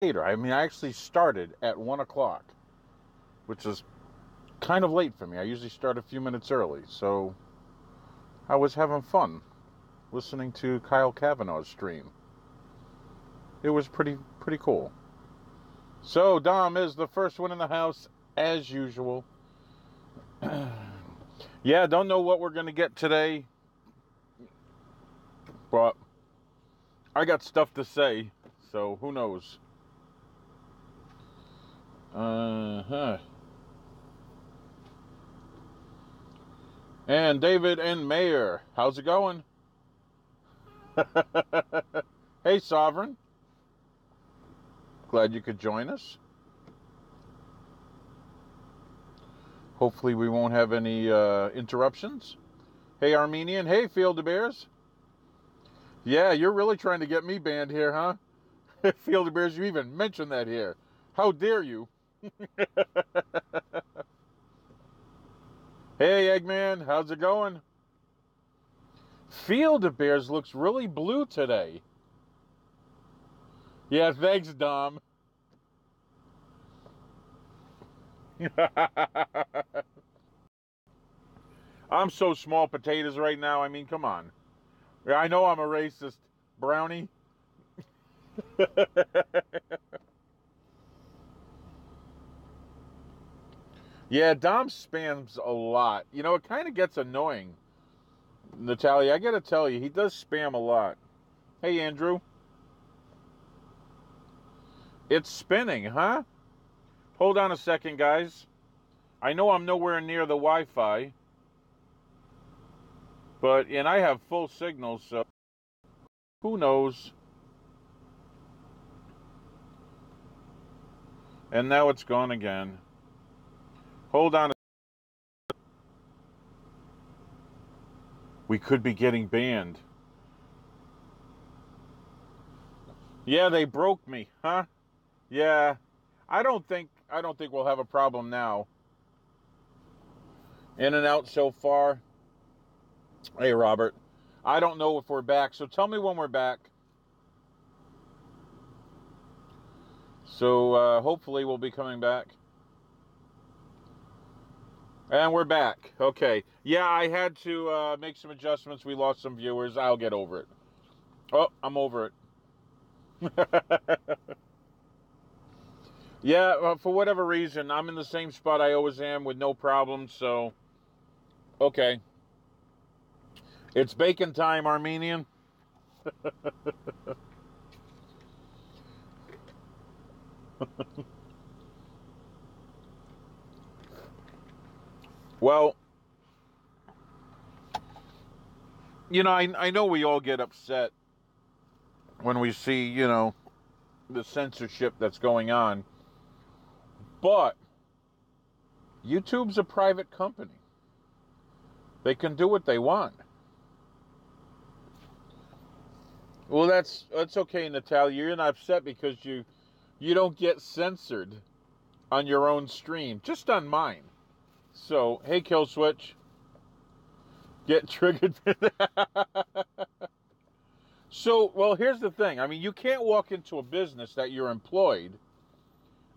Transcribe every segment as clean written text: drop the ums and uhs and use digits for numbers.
later. I mean, I actually started at 1 o'clock, which is kind of late for me. I usually start a few minutes early. So I was having fun listening to Kyle Kavanaugh's stream. It was pretty cool. So Dom is the first one in the house as usual. Yeah, don't know what we're going to get today, but I got stuff to say, so who knows. And David and Mayor, how's it going? Hey, Sovereign. Glad you could join us. Hopefully we won't have any interruptions. Hey, Armenian. Hey, Field of Bears. Yeah, you're really trying to get me banned here, huh? Field of Bears, you even mentioned that here. How dare you? Hey, Eggman. How's it going? Field of Bears looks really blue today. Yeah, thanks, Dom. I'm so small potatoes right now. I mean, come on. I know I'm a racist, Brownie. Yeah, Dom spams a lot. You know, it kind of gets annoying. Natalia, I gotta tell you, he does spam a lot. Hey, Andrew. It's spinning, huh? Hold on a second, guys. I know I'm nowhere near the Wi-Fi, and I have full signal, so who knows? And now it's gone again. Hold on. We could be getting banned. Yeah, they broke me, huh? Yeah. I don't think we'll have a problem now. In and out so far. Hey, Robert. I don't know if we're back, so tell me when we're back. So hopefully we'll be coming back. And we're back. Okay. Yeah, I had to make some adjustments. We lost some viewers. I'll get over it. Oh, I'm over it. Yeah, for whatever reason, I'm in the same spot I always am with no problems, so okay. It's bacon time, Armenian. Well, you know, I know we all get upset when we see, the censorship that's going on, but YouTube's a private company. They can do what they want. Well, that's okay, Natalia. You're not upset because you don't get censored on your own stream, just on mine. So, hey, Kill Switch, get triggered. So, well, here's the thing. I mean, you can't walk into a business that you're employed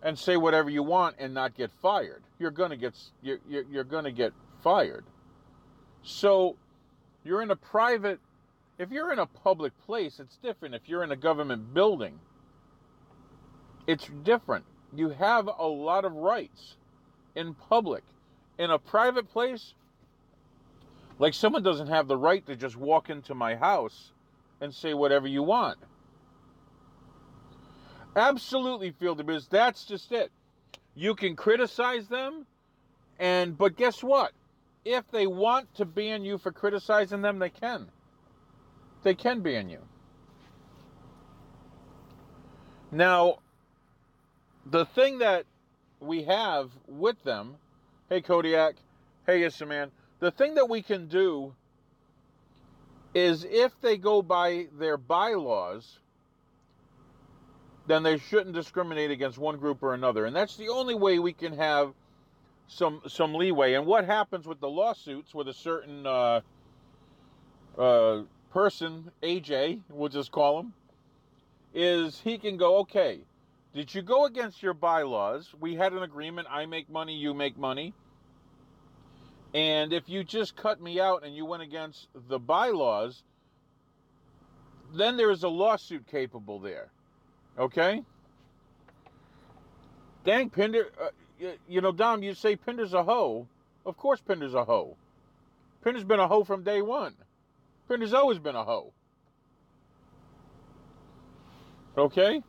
and say whatever you want and not get fired. You're gonna get fired. So, you're in a private. If you're in a public place, it's different. If you're in a government building, it's different. You have a lot of rights in public. In a private place, like someone doesn't have the right to just walk into my house and say whatever you want. Absolutely, Field of Biz. That's just it. You can criticize them, but guess what? If they want to ban you for criticizing them, they can. They can ban you. Now, the thing that we have with them, hey Kodiak, hey Issaman, the thing that we can do is if they go by their bylaws, then they shouldn't discriminate against one group or another. And that's the only way we can have some leeway. And what happens with the lawsuits with a certain person, AJ, we'll just call him, is he can go, okay, Did you go against your bylaws? We had an agreement. I make money, you make money. And if you just cut me out and you went against the bylaws, then there is a lawsuit capable there. Okay? Dang, Pinder, Dom, you say Pinder's a hoe. Of course Pinder's a hoe. Pinder's been a hoe from day one. Pinder's always been a hoe. Okay?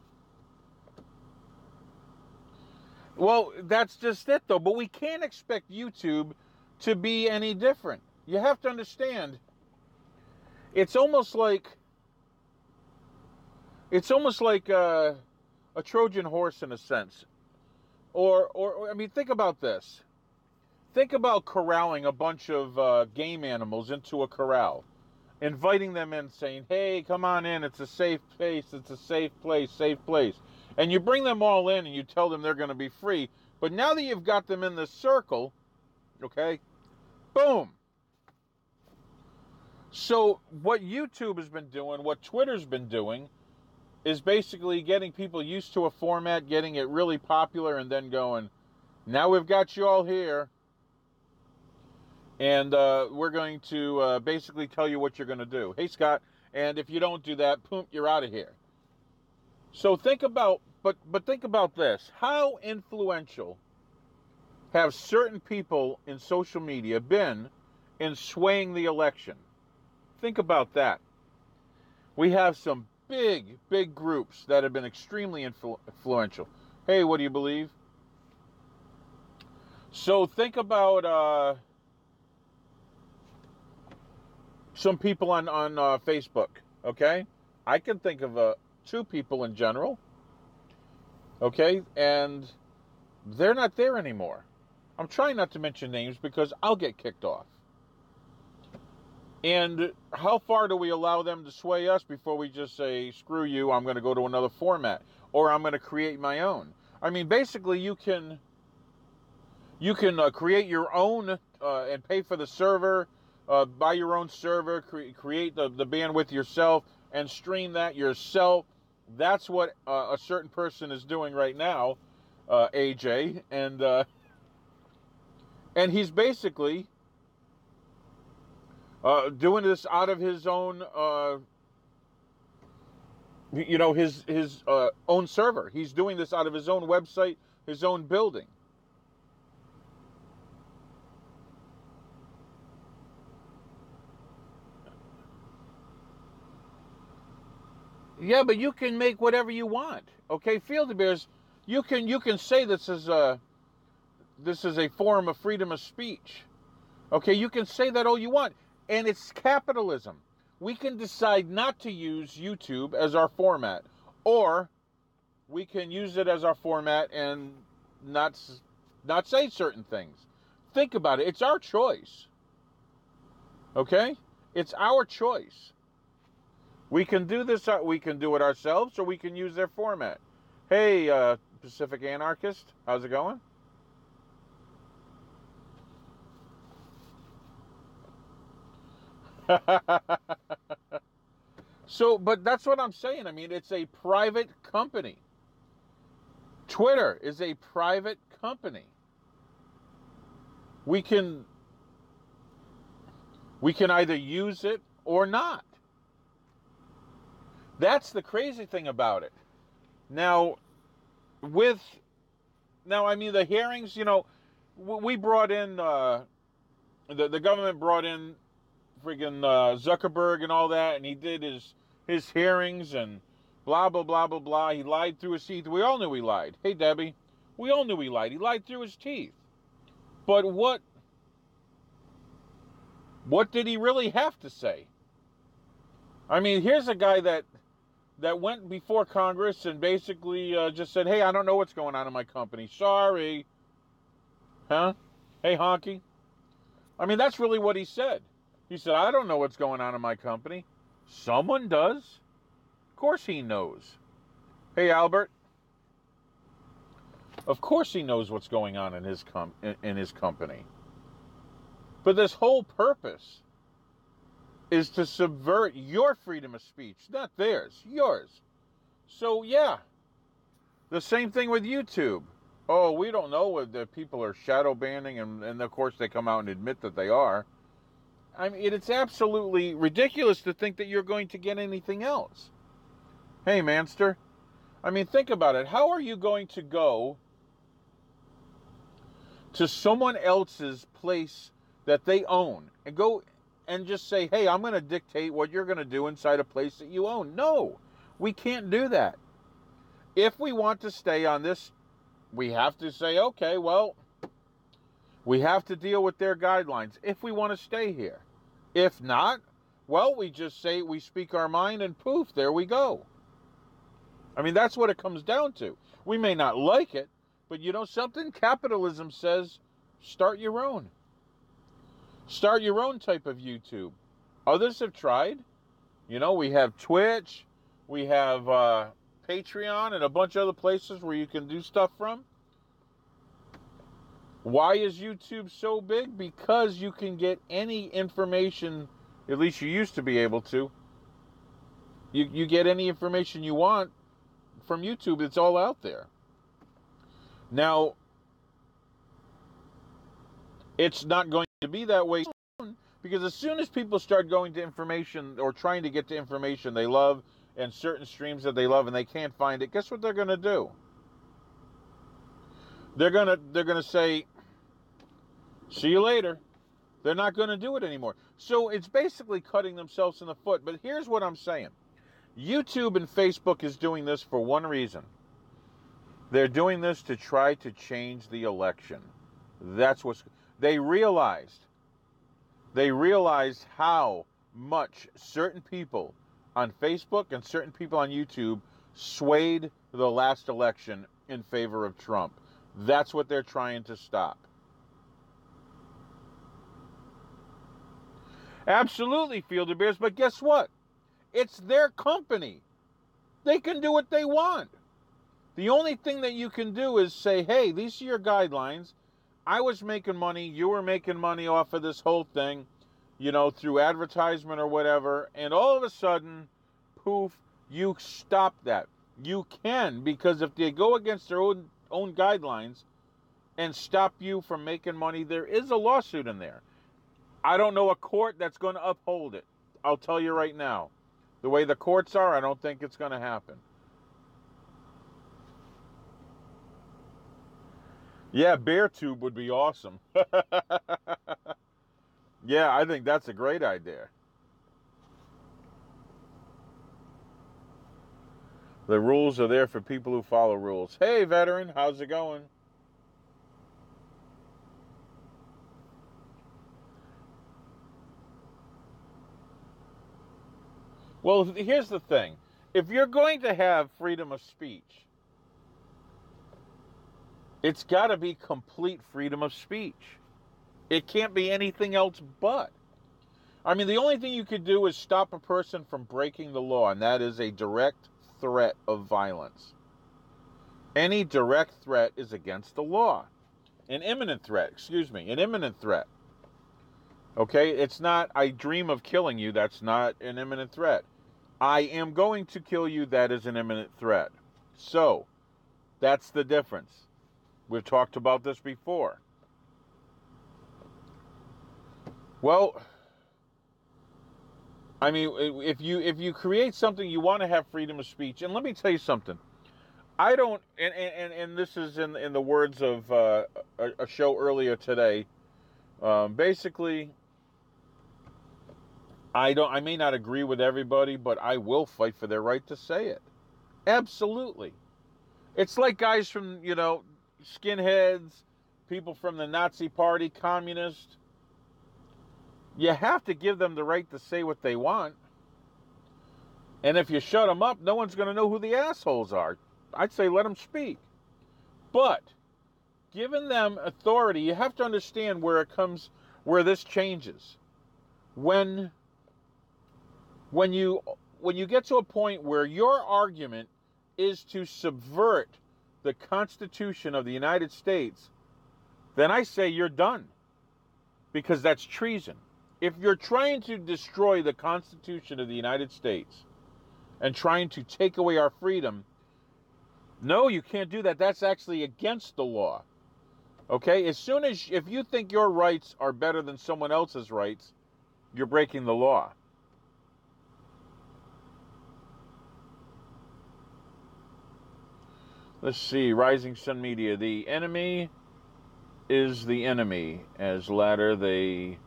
Well, that's just it, though. But we can't expect YouTube to be any different. You have to understand, it's almost like a Trojan horse in a sense. Or I mean, think about this. Think about corralling a bunch of game animals into a corral, inviting them in, saying, "Hey, come on in. It's a safe place. It's a safe place. Safe place." And you bring them all in, and you tell them they're going to be free. But now that you've got them in the circle, okay, boom. So what YouTube has been doing, what Twitter's been doing, is basically getting people used to a format, getting it really popular, and then going, now we've got you all here, and we're going to basically tell you what you're going to do. Hey, Scott, and if you don't do that, boom, you're out of here. So think about, but think about this. How influential have certain people in social media been in swaying the election? Think about that. We have some big groups that have been extremely influential. Hey, what do you believe? So think about some people on Facebook, okay? I can think of 2 people in general, okay? And they're not there anymore. I'm trying not to mention names because I'll get kicked off. And how far do we allow them to sway us before we just say, screw you, I'm going to go to another format, or I'm going to create my own? I mean, basically, you can create your own and pay for the server, buy your own server, create the bandwidth yourself, and stream that yourself. That's what a certain person is doing right now, AJ, and he's basically doing this out of his own, his own server. He's doing this out of his own website, his own building. Yeah, but you can make whatever you want. Okay, Field Bears, you can say this is a form of freedom of speech. Okay, you can say that all you want. And it's capitalism. We can decide not to use YouTube as our format, or we can use it as our format and not say certain things. Think about it. It's our choice. Okay? It's our choice. We can do this. We can do it ourselves, or we can use their format. Hey, Pacific Anarchist, how's it going? So, but that's what I'm saying. I mean, it's a private company. Twitter is a private company. We can either use it or not. That's the crazy thing about it. Now, I mean, the hearings, we brought in, the government brought in friggin' Zuckerberg and all that, and he did his hearings and blah, blah, blah, blah, blah. He lied through his teeth. We all knew he lied. Hey, Debbie, we all knew he lied. He lied through his teeth. But what did he really have to say? I mean, here's a guy that went before Congress and basically just said, hey, I don't know what's going on in my company. Sorry. Huh? Hey, honky. I mean, that's really what he said. He said, I don't know what's going on in my company. Someone does. Of course he knows. Hey, Albert. Of course he knows what's going on in his company. But this whole purpose is to subvert your freedom of speech, not theirs, yours. So, yeah, The same thing with YouTube. Oh, we don't know whether people are shadow banning, and of course they come out and admit that they are. I mean, it's absolutely ridiculous to think that you're going to get anything else. Hey, Manster, I mean, think about it. How are you going to go to someone else's place that they own and go and just say, hey, I'm going to dictate what you're going to do inside a place that you own? No, we can't do that. If we want to stay on this, we have to say, okay, well, we have to deal with their guidelines if we want to stay here. If not, well, we just say, we speak our mind, and poof, there we go. I mean, that's what it comes down to. We may not like it, but you know something? Capitalism says, start your own. Start your own type of YouTube. Others have tried. You know, we have Twitch, we have Patreon, and a bunch of other places where you can do stuff from. Why is YouTube so big? Because you can get any information, at least you used to be able to. You get any information you want from YouTube. It's all out there. Now, it's not going to be that way soon, because as soon as people start going to information or trying to get to information they love and certain streams that they love and they can't find it, guess what they're going to do? They're going to say, see you later. They're not going to do it anymore. So it's basically cutting themselves in the foot. But here's what I'm saying. YouTube and Facebook is doing this for one reason. They're doing this to try to change the election. That's what they realized. They realized how much certain people on Facebook and certain people on YouTube swayed the last election in favor of Trump. That's what they're trying to stop. Absolutely, Fielder Bears, but guess what? It's their company. They can do what they want. The only thing that you can do is say, hey, these are your guidelines. I was making money. You were making money off of this whole thing, you know, through advertisement or whatever. And all of a sudden, poof, you stop that. You can, because if they go against their own guidelines and stop you from making money, there is a lawsuit in there. I don't know a court that's going to uphold it. I'll tell you right now. The way the courts are, I don't think it's going to happen. Yeah, BearTube would be awesome. Yeah, I think that's a great idea. The rules are there for people who follow rules. Hey, veteran, how's it going? Well, here's the thing. If you're going to have freedom of speech, it's got to be complete freedom of speech. It can't be anything else but. I mean, the only thing you could do is stop a person from breaking the law, and that is a direct threat of violence. Any direct threat is against the law. An imminent threat. Okay? It's not, I dream of killing you. That's not an imminent threat. I am going to kill you. That is an imminent threat. So, that's the difference. We've talked about this before. Well, I mean, if you create something, you want to have freedom of speech. And let me tell you something. I don't, and this is in the words of a show earlier today. Basically, I may not agree with everybody, but I will fight for their right to say it. Absolutely. It's like guys from, you know, skinheads, people from the Nazi Party, communists. You have to give them the right to say what they want. And if you shut them up, no one's going to know who the assholes are. I'd say let them speak. But giving them authority, you have to understand where this changes. When you get to a point where your argument is to subvert the Constitution of the United States, then I say you're done. Because that's treason. If you're trying to destroy the Constitution of the United States and trying to take away our freedom, No, you can't do that. That's actually against the law. Okay? If you think your rights are better than someone else's rights, you're breaking the law. Let's see, Rising Sun Media. The enemy is the enemy. As latter they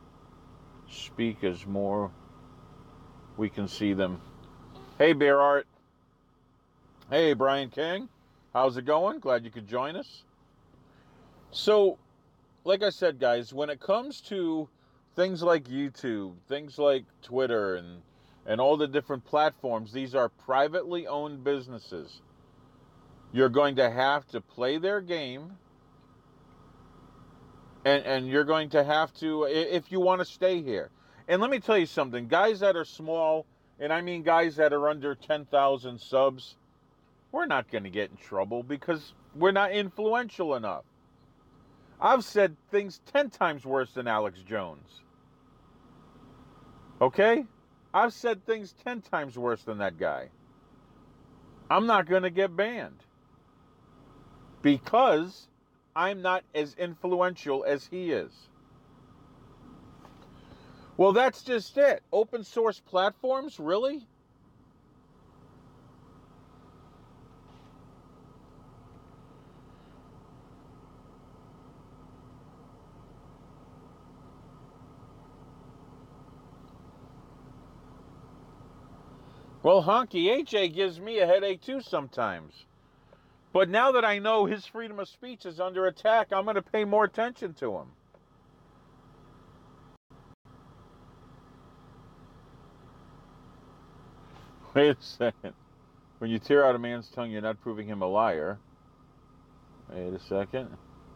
speak, as more we can see them. Hey, Bear Art. Hey, Brian King. How's it going? Glad you could join us. So, like I said, guys, when it comes to things like YouTube, things like Twitter, and all the different platforms, these are privately owned businesses. You're going to have to play their game, and you're going to have to, if you want to stay here. And let me tell you something, guys that are small, and I mean guys that are under 10,000 subs, we're not going to get in trouble because we're not influential enough. I've said things 10 times worse than Alex Jones. Okay? I've said things 10 times worse than that guy. I'm not going to get banned because I'm not as influential as he is. Well, that's just it. Open source platforms, really? Well, Honky AJ gives me a headache too sometimes. But now that I know his freedom of speech is under attack, I'm going to pay more attention to him. Wait a second. When you tear out a man's tongue, you're not proving him a liar. Wait a second.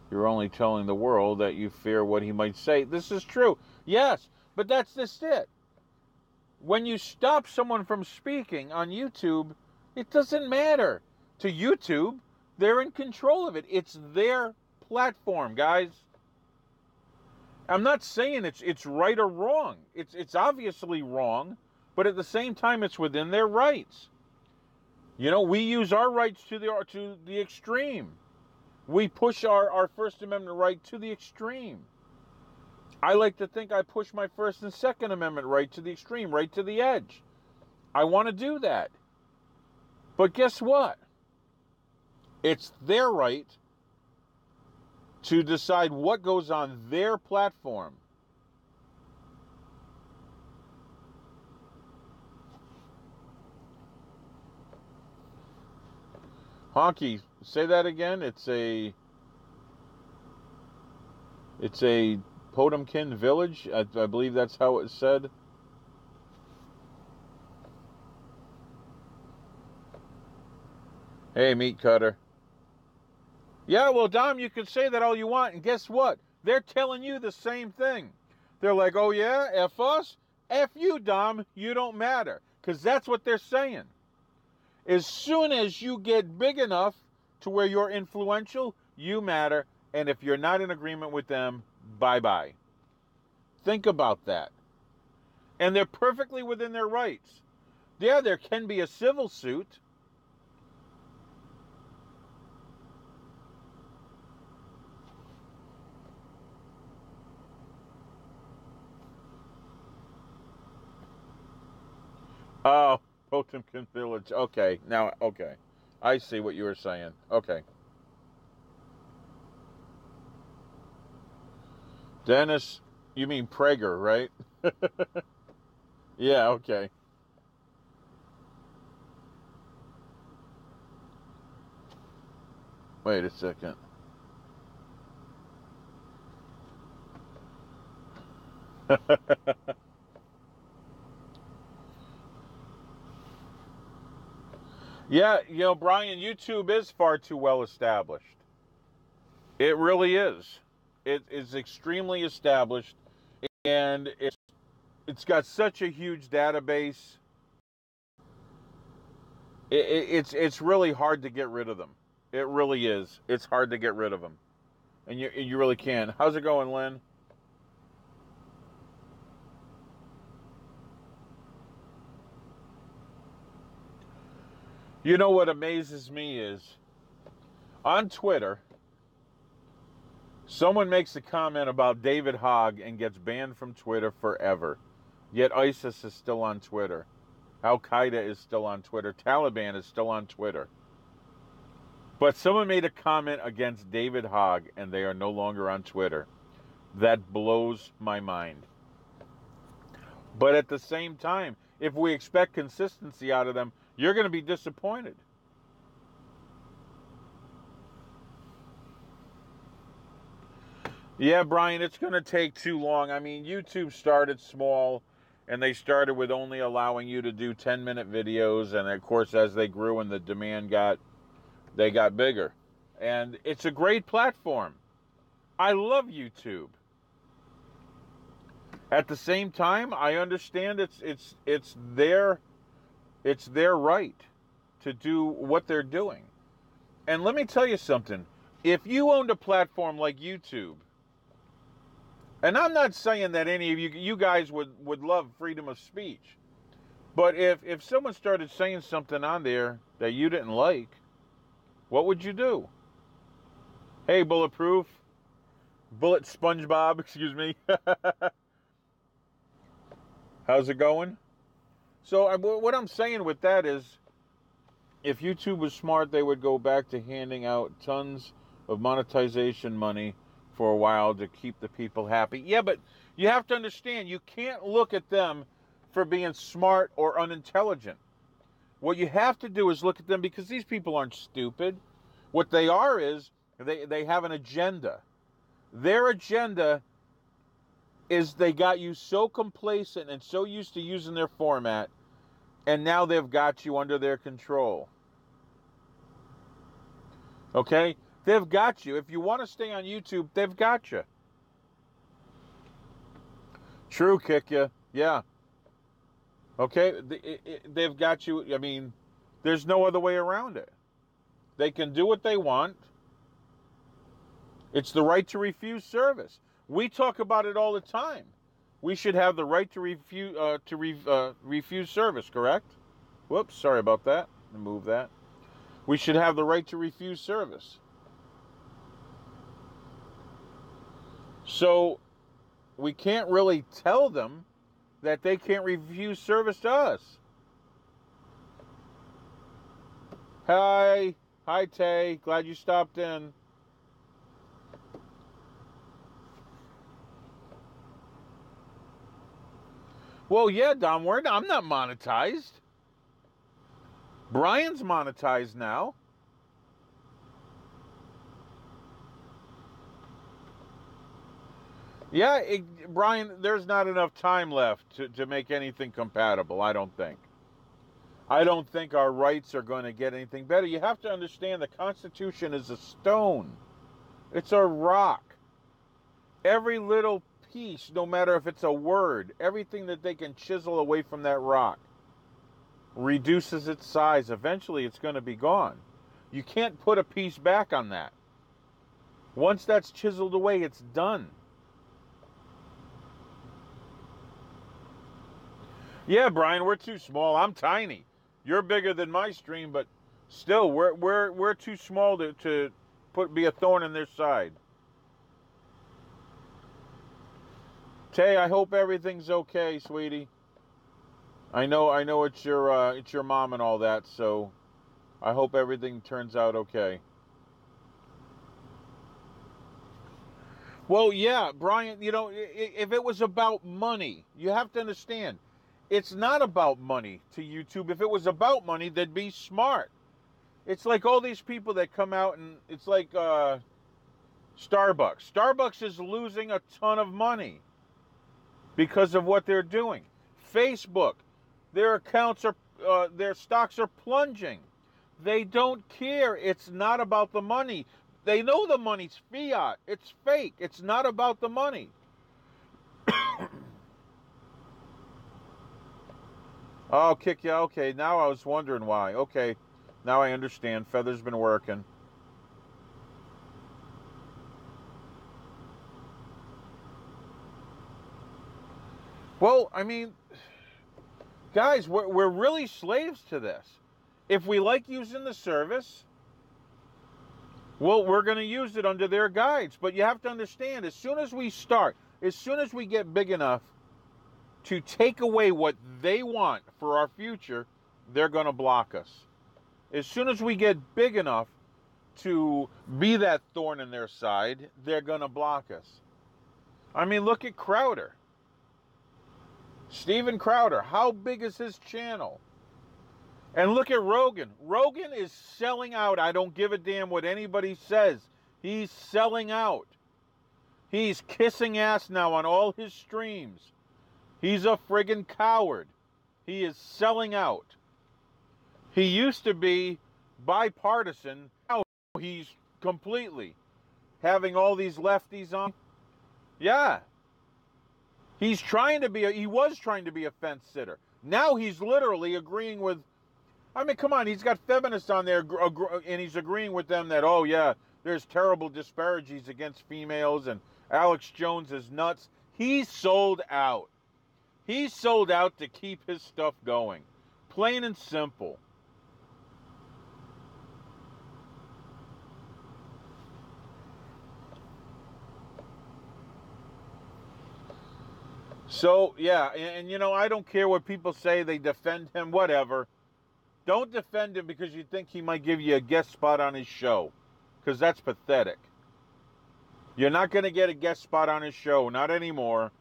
You're only telling the world that you fear what he might say. This is true. Yes, but that's just it. When you stop someone from speaking on YouTube, it doesn't matter. To YouTube, they're in control of it. It's their platform, guys. I'm not saying it's right or wrong. It's obviously wrong, but at the same time, it's within their rights. You know, we use our rights to the extreme. We push our First Amendment right to the extreme. I like to think I push my First and Second Amendment right to the extreme, right to the edge. I want to do that. But guess what? It's their right to decide what goes on their platform. Honky, say that again. It's a Potemkin village. I believe that's how it's said. Hey, meat cutter. Yeah, well, Dom, you can say that all you want, and guess what? They're telling you the same thing. They're like, oh yeah, F us? F you, Dom, you don't matter. Because that's what they're saying. As soon as you get big enough to where you're influential, you matter. And if you're not in agreement with them, bye-bye. Think about that. And they're perfectly within their rights. Yeah, there can be a civil suit. Oh, Potemkin Village. Okay, now, okay. I see what you were saying. Okay. Dennis, you mean Prager, right? Yeah, okay. Wait a second. Yeah, you know, Brian, YouTube is far too well established. It really is. It is extremely established, and it's got such a huge database. It's really hard to get rid of them. It really is. It's hard to get rid of them, and you really can. How's it going, Lynn? You know what amazes me is On Twitter, someone makes a comment about David Hogg and gets banned from Twitter forever. Yet ISIS is still on Twitter. Al-Qaeda is still on Twitter. Taliban is still on Twitter. But someone made a comment against David Hogg and they are no longer on Twitter. That blows my mind. But at the same time, if we expect consistency out of them, you're going to be disappointed. Yeah, Brian, it's going to take too long. I mean, YouTube started small, and they started with only allowing you to do 10-minute videos. And, of course, as they grew and the demand they got bigger. And it's a great platform. I love YouTube. At the same time, I understand it's their right to do what they're doing. And let me tell you something. If you owned a platform like YouTube, and I'm not saying that any of you guys would love freedom of speech, but if someone started saying something on there that you didn't like, what would you do? Hey, Bullet SpongeBob, excuse me. How's it going? So what I'm saying with that is, if YouTube was smart, they would go back to handing out tons of monetization money for a while to keep the people happy. Yeah, but you have to understand, you can't look at them for being smart or unintelligent. What you have to do is look at them, because these people aren't stupid. What they are is, they have an agenda. Their agenda is they got you so complacent and so used to using their format, and now they've got you under their control. Okay? They've got you. If you want to stay on YouTube, they've got you. True, kick you. Yeah. Okay? They've got you. I mean, there's no other way around it. They can do what they want. It's the right to refuse service. We talk about it all the time. We should have the right to refuse service, correct? Whoops, sorry about that. Move that. We should have the right to refuse service. So we can't really tell them that they can't refuse service to us. Hi, Tay. Glad you stopped in. Well, yeah, Dom, I'm not monetized. Brian's monetized now. Yeah, Brian, there's not enough time left to make anything compatible, I don't think. I don't think our rights are going to get anything better. You have to understand the Constitution is a stone. It's a rock. Every little piece, no matter if it's a word, everything that they can chisel away from that rock reduces its size. Eventually, it's going to be gone. You can't put a piece back on that. Once that's chiseled away, it's done. Yeah, Brian, we're too small. I'm tiny. You're bigger than my stream, but still, we're too small to be a thorn in their side. Tay, I hope everything's okay, sweetie. I know it's your mom and all that, so I hope everything turns out okay. Well, yeah, Brian, if it was about money, you have to understand, it's not about money to YouTube. If it was about money, they'd be smart. It's like all these people that come out, and it's like Starbucks. Starbucks is losing a ton of money because of what they're doing. Facebook, their accounts are, their stocks are plunging. They don't care. It's not about the money. They know the money's fiat. It's fake. It's not about the money. Oh, kick you. Okay, now I was wondering why. Okay, now I understand. Feather's been working. Well, I mean, guys, we're really slaves to this. If we like using the service, Well, we're going to use it under their guides. But you have to understand, as soon as we get big enough to take away what they want for our future, they're going to block us. As soon as we get big enough to be that thorn in their side, they're going to block us. I mean, look at Crowder. Steven Crowder, how big is his channel? And look at Rogan. Rogan is selling out. I don't give a damn what anybody says. He's selling out. He's kissing ass now on all his streams. He's a friggin' coward. He is selling out. He used to be bipartisan. Now he's completely having all these lefties on. Yeah. He was trying to be a fence sitter. Now he's literally agreeing with, I mean, come on, he's got feminists on there and he's agreeing with them that, oh yeah, there's terrible disparities against females and Alex Jones is nuts. He's sold out. He's sold out to keep his stuff going. Plain and simple. So, yeah, and you know, I don't care what people say, they defend him, whatever. Don't defend him because you think he might give you a guest spot on his show, because that's pathetic. You're not going to get a guest spot on his show, not anymore.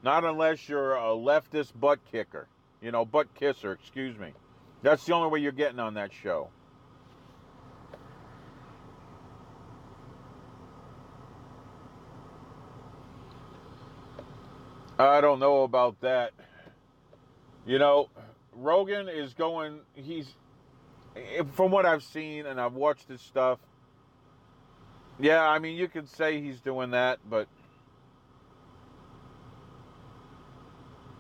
Not unless you're a leftist butt kicker. You know, butt kisser, excuse me. That's the only way you're getting on that show. I don't know about that. You know, Rogan is going, from what I've seen and I've watched his stuff, yeah, I mean, you could say he's doing that, but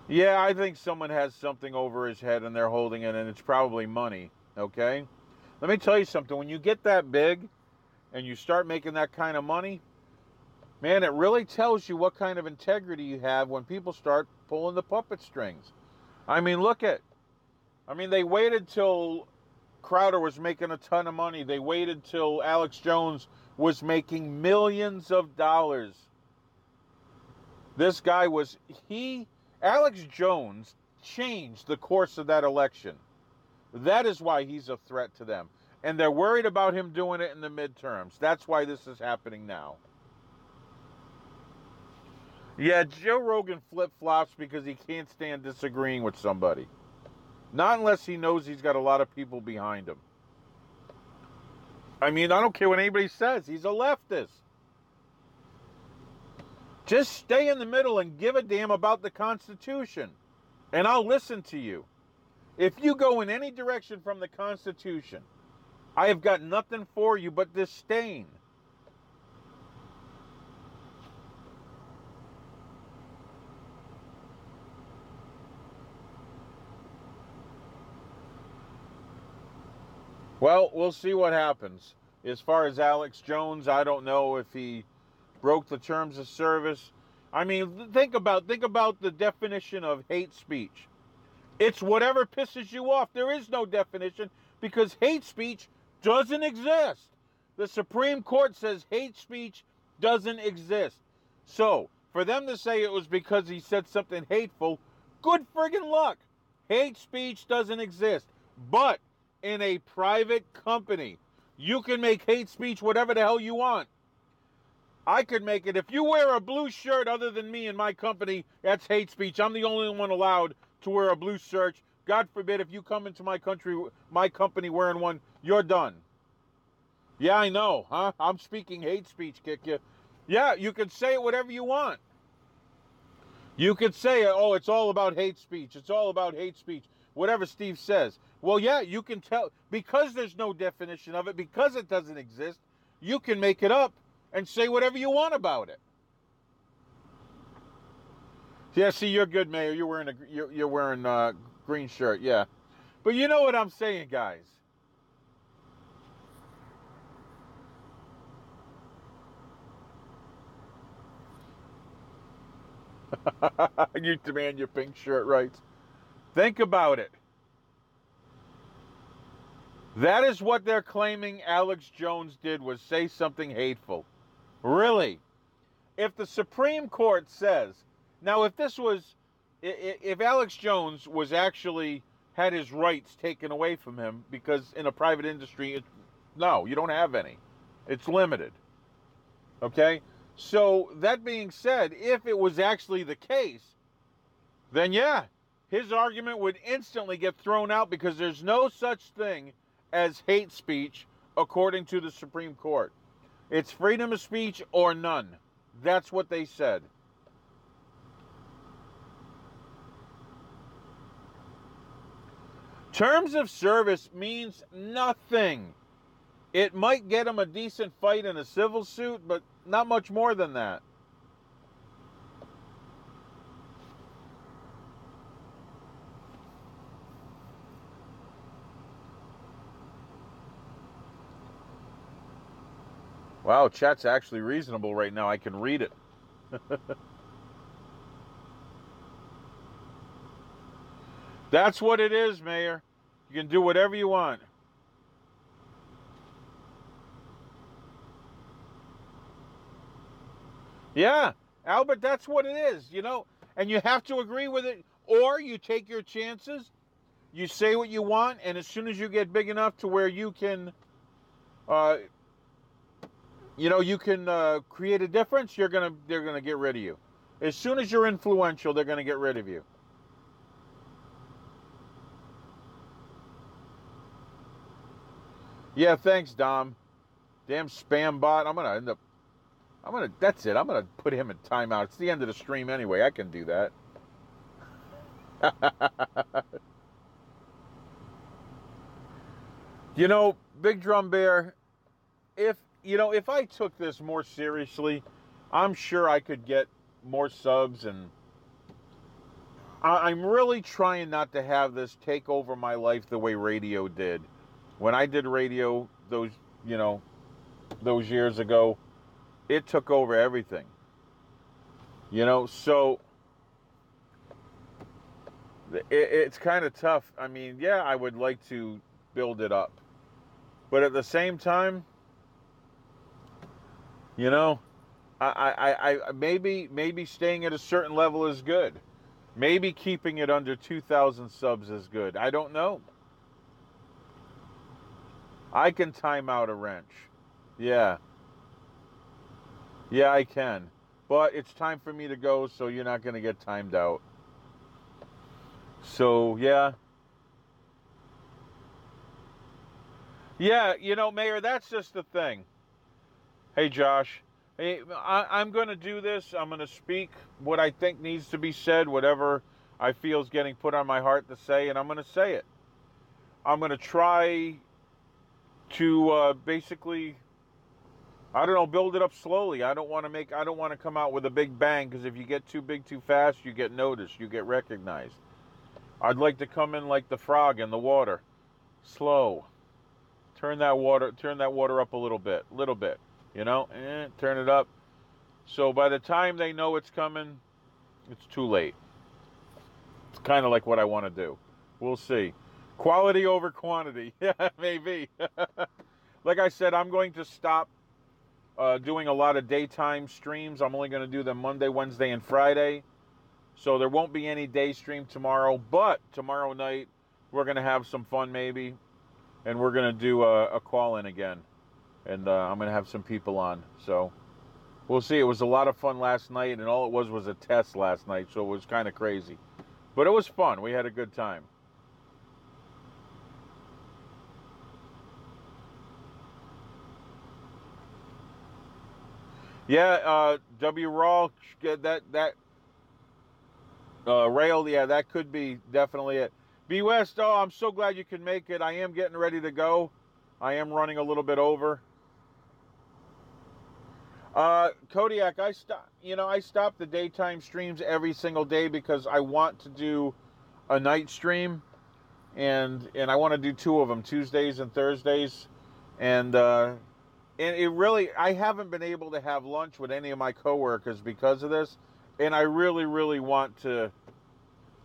yeah, I think someone has something over his head and they're holding it, and it's probably money, okay? Let me tell you something. When you get that big and you start making that kind of money, man, it really tells you what kind of integrity you have when people start pulling the puppet strings. I mean, they waited till Crowder was making a ton of money. They waited till Alex Jones was making millions of dollars. This guy Alex Jones changed the course of that election. That is why he's a threat to them. And they're worried about him doing it in the midterms. That's why this is happening now. Yeah, Joe Rogan flip-flops because he can't stand disagreeing with somebody. Not unless he knows he's got a lot of people behind him. I mean, I don't care what anybody says. He's a leftist. Just stay in the middle and give a damn about the Constitution. And I'll listen to you. If you go in any direction from the Constitution, I have got nothing for you but disdain. Well, we'll see what happens. As far as Alex Jones, I don't know if he broke the terms of service. I mean, think about the definition of hate speech. It's whatever pisses you off. There is no definition because hate speech doesn't exist. The Supreme Court says hate speech doesn't exist. So, for them to say it was because he said something hateful, good friggin' luck. Hate speech doesn't exist. But in a private company, you can make hate speech whatever the hell you want. I could make it, if you wear a blue shirt other than me in my company, that's hate speech. I'm the only one allowed to wear a blue shirt. God forbid if you come into my company wearing one, you're done. Yeah, I know, huh? I'm speaking hate speech, kick you. Yeah, you can say it whatever you want. You could say, oh, it's all about hate speech. It's all about hate speech. Whatever Steve says. Well, yeah, you can tell, because there's no definition of it, because it doesn't exist, you can make it up and say whatever you want about it. Yeah, see, you're good, Mayor. You're wearing a green shirt, yeah. But you know what I'm saying, guys. You demand your pink shirt rights. Think about it. That is what they're claiming Alex Jones did, was say something hateful. Really? If the Supreme Court says, now if Alex Jones was actually had his rights taken away from him, because in a private industry, no, you don't have any. It's limited. Okay? So that being said, if it was actually the case, then yeah, his argument would instantly get thrown out, because there's no such thing as hate speech according to the Supreme Court. It's freedom of speech or none. That's what they said. Terms of service means nothing. It might get him a decent fight in a civil suit, but not much more than that. Wow, chat's actually reasonable right now. I can read it. That's what it is, Mayor. You can do whatever you want. Yeah, Albert, that's what it is, and you have to agree with it, or you take your chances, you say what you want, and as soon as you get big enough to where you can, create a difference, they're gonna get rid of you. As soon as you're influential, they're gonna get rid of you. Yeah, thanks, Dom. Damn spam bot. That's it. I'm gonna put him in timeout. It's the end of the stream anyway. I can do that. Big Drum Bear, if I took this more seriously, I'm sure I could get more subs, and I'm really trying not to have this take over my life the way radio did. When I did radio those years ago, it took over everything. So it's kind of tough. I mean, yeah, I would like to build it up, but at the same time, I maybe staying at a certain level is good. Maybe keeping it under 2,000 subs is good. I don't know. I can time out a wrench. Yeah. Yeah, I can. But it's time for me to go, so you're not going to get timed out. So, yeah. Yeah, Mayor, that's just the thing. Hey, Josh. Hey, I'm going to do this. I'm going to speak what I think needs to be said, whatever I feel is getting put on my heart to say, and I'm going to say it. I'm going to try to basically, I don't know, build it up slowly. I don't want to come out with a big bang, because if you get too big too fast, you get noticed, you get recognized. I'd like to come in like the frog in the water, slow. Turn that water up a little bit, turn it up. So by the time they know it's coming, it's too late. It's kind of like what I want to do. We'll see. Quality over quantity. Yeah, maybe. Like I said, I'm going to stop doing a lot of daytime streams. I'm only going to do them Monday, Wednesday, and Friday. So there won't be any day stream tomorrow. But tomorrow night, we're going to have some fun maybe. And we're going to do a call-in again. And I'm going to have some people on. So we'll see. It was a lot of fun last night. And all it was a test last night. So it was kind of crazy. But it was fun. We had a good time. Yeah, W. Rawl, that rail, yeah, that could be definitely it. B. West, oh, I'm so glad you can make it. I am getting ready to go. I am running a little bit over. Kodiak, I stop the daytime streams every single day because I want to do a night stream, and I want to do 2 of them, Tuesdays and Thursdays, and it really, I haven't been able to have lunch with any of my coworkers because of this, and I really, really want to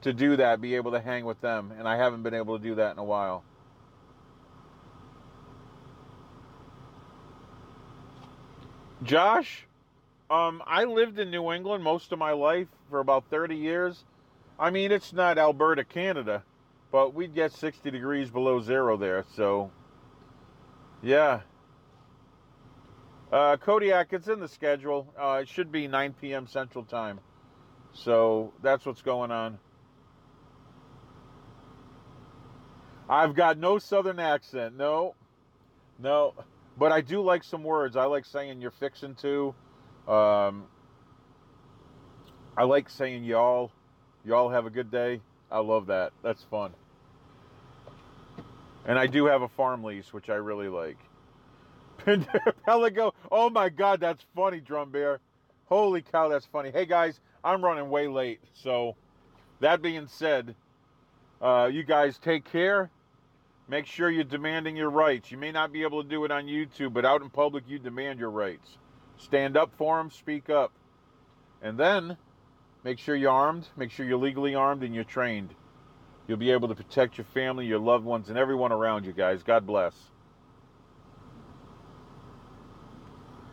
do that, be able to hang with them, and I haven't been able to do that in a while. Josh, I lived in New England most of my life for about 30 years. I mean, it's not Alberta, Canada, but we'd get 60 degrees below zero there. So, yeah. Kodiak, it's in the schedule. It should be 9 p.m. Central Time. So that's what's going on. I've got no Southern accent. No, no. But I do like some words. I like saying you're fixing to. Um, I like saying y'all. Y'all have a good day. I love that. That's fun. And I do have a farm lease, which I really like. Pelago. Oh my God, that's funny, Drum Bear. Holy cow, that's funny. Hey guys, I'm running way late. So, that being said, you guys take care. Make sure you're demanding your rights. You may not be able to do it on YouTube, but out in public, you demand your rights. Stand up for them, speak up. And then, make sure you're armed, make sure you're legally armed and you're trained. You'll be able to protect your family, your loved ones, and everyone around you, guys. God bless.